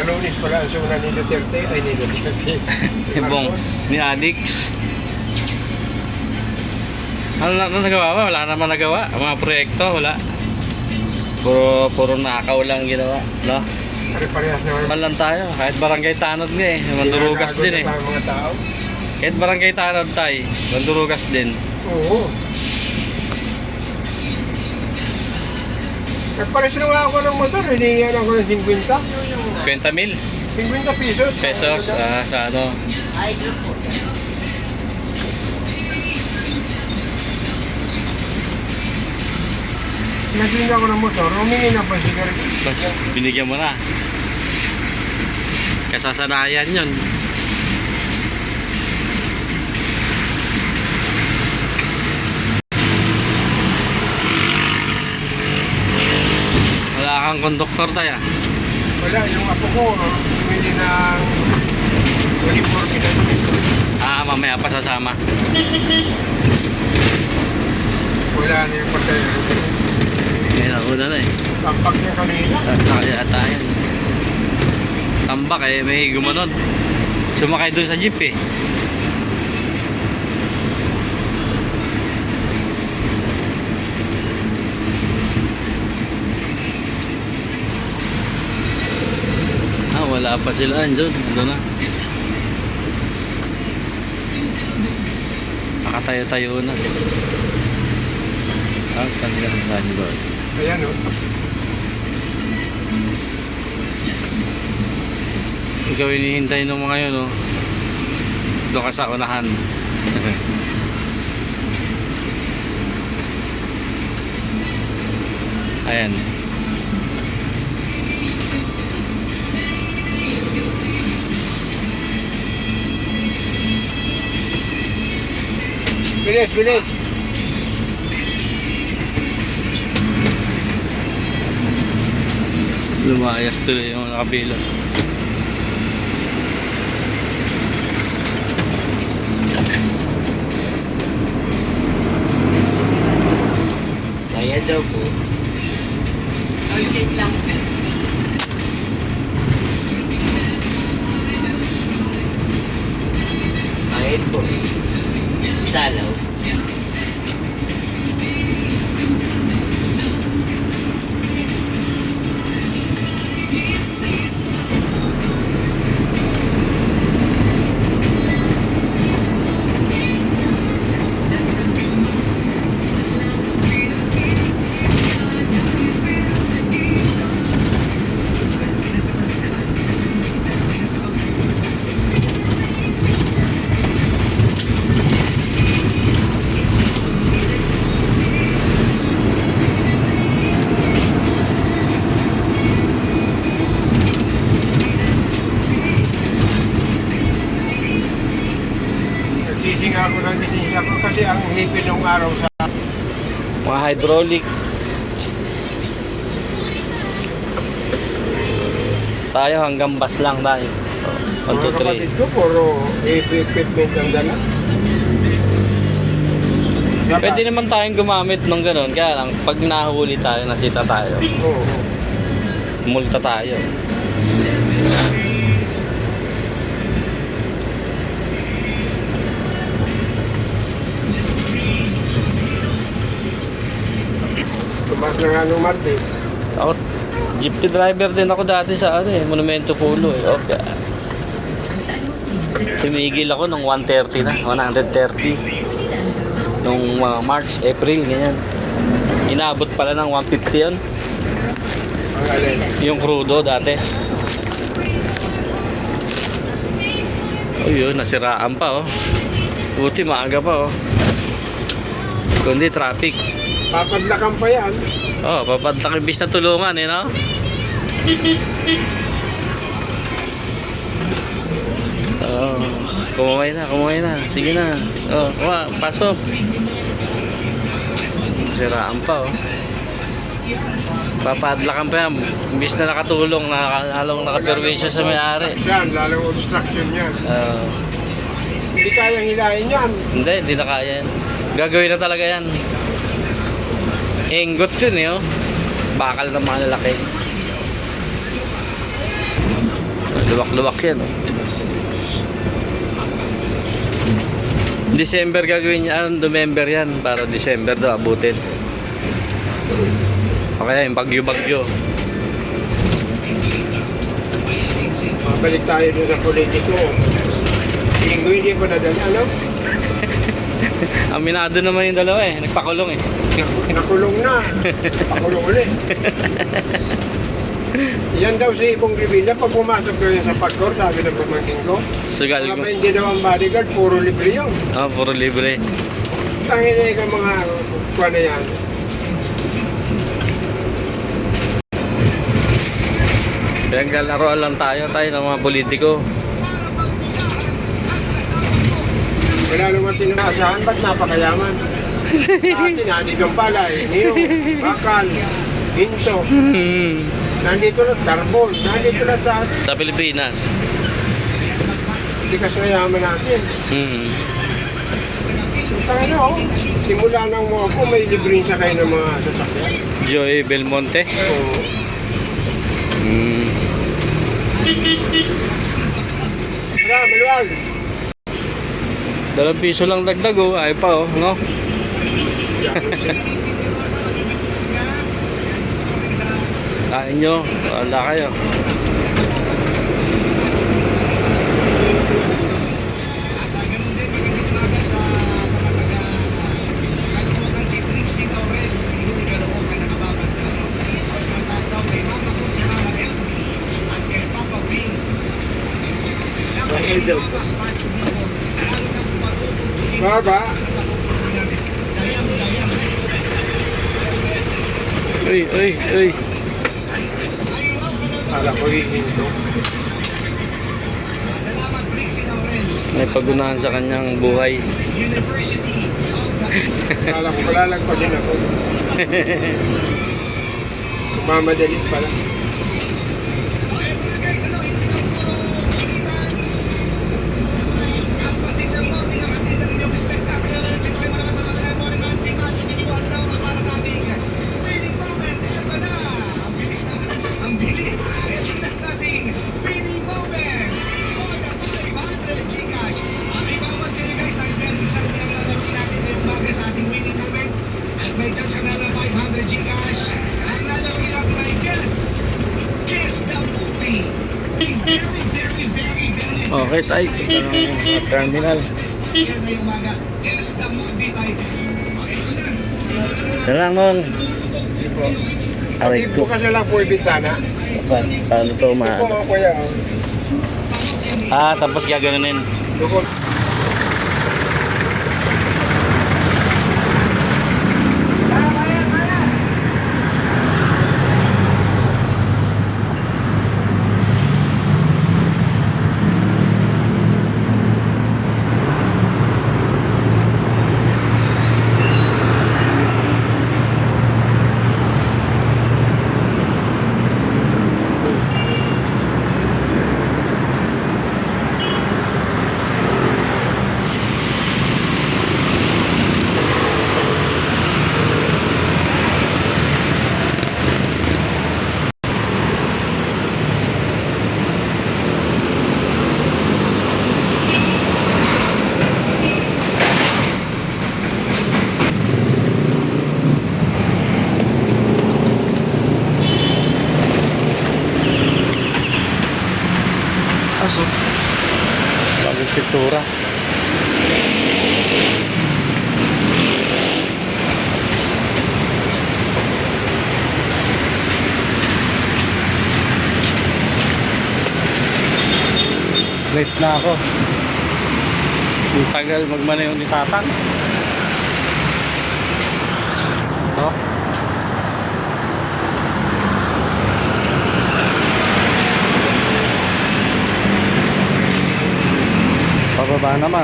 Lunis pala ang suna ni Duterte, ay ni Duterte. Ibong ni Adix. Ano nagawa ba? Wala naman nagawa. Ang mga proyekto, wala. Puro nakaw lang ginawa, no? Pare-parehas naman. Man lang tayo. Kahit barangay tanod nga eh. Mandurugas din eh. Mga tao. Kahit barangay tanod tayo. Mandurugas din. Oo. Nagpares na nga ako ng motor, hinihingan ako ng 50. 20,000 50 pesos. pesos sa ano. Ay, po. Naghinga ako ng motor, humingi na pa sigaret. Binigyan mo na. Kasasanayan yun. Wala kang konduktor tayo. Wala, yung apo ko, bumili ng uniforme na dito. Mamaya pa sasama. Wala na yung pagkain. Ngayon ako na eh. Tampak niya kanina. Kaya ata yan. Tambak eh, may gumanon. Sumakay doon sa jeep eh. Wala pa sila andun. Ando na. Nakatayo-tayo na. Kanila ng signboard. Ayan o. Ikaw hinihintay ng mga yun, oh. Doon ka sa unahan. Ayan. Bilis, bilis. Lumayas tuloy yung nakabila. Kaya daw po. Urgent lang. Ayun po. Salaw. Nagsising ako ng lisensya ko kasi ang hipin ng araw sa... Mga hydraulic. Tayo hanggang bus lang tayo. 1, 2, Mga 3. kapatid ko, puro equipment ang dala. Pwede naman tayong gumamit ng ganun. Kaya lang, pag nahuli tayo, nasita tayo. Oo. Multa tayo. Tumas na nga nung Marte. Ako, jeepney driver din ako dati sa Monumento Pulo eh. Okay. Tumigil ako nung 130 na, 130. Nung March, April, ganyan. Inabot pala ng 150 yun. Ang alin. Yung crudo dati. Oh yun, nasiraan pa oh. Buti maaga pa oh. Kundi traffic. Papadlakan pa yan. Oh, papadlak imbis na tulungan eh no? Oh, kumaway na. Sige na. Oh, pasok. Siraan pa oh. Papadlakan pa yan. Imbis na nakatulong, halong nakaperwisyo sa may-ari. Yan, lalong obstruction yan. Hindi kayang hilahin yan. Hindi na kaya yan. Gagawin na talaga yan. Ingot yun eh oh. Bakal ng mga lalaki. Luwak-luwak yan. Oh. December gagawin niya. November yan. Para December daw abutin. Okay, yung bagyo-bagyo. Balik tayo dun sa politiko. Linggo hindi pa nadala, ano? Aminado naman yung dalawa eh. Nagpakulong eh. Nakulong na. Pakulong ulit. Yan daw si Ibong Revilla. Pag pumasok daw yan sa pagkor, sabi ng pamangkin ko. Sugal Mga ko. hindi daw ang bodyguard, puro libre yun. Oh, puro libre. Tangin na yung mga kuha na yan. Pinaglalaro lang tayo ng mga politiko. Wala naman sinaasahan, ba't napakayaman? Dati nandito ang palay, niyo, bakal, hinso. Nandito na tarbol, nandito na Sa Pilipinas. hindi kasi nayaman natin. Tangin na simula nang mo ako, may libreng sakay ng mga sasakyan. Joey Belmonte. Oo. Tara, maluwag! 2 piso lang dagdag oh. Ay pa oh, no? Kain nyo. Wala kayo. Baba! Uy, uy, uy. Kala ko hihinto. May pagunahan sa kanyang buhay. Kala ko palalagpagin ako. Mamadalit pala. May chance ka na ng 500 Gcash. Ang lalawin natin ay Guess the Movie. Very Okay, tayo. Ito ng terminal. yan na yung umaga. Guess the Movie tayo. Ito na. Salamat. Aray ko. Bukas na lang po yung bintana. Paano to Ito maano? mga kuya. Tapos gaganunin. Dukot. Aso. Bagong pintura. Late na ako. Ang tagal magmaneho ni Tatang. Oh. Pababa naman.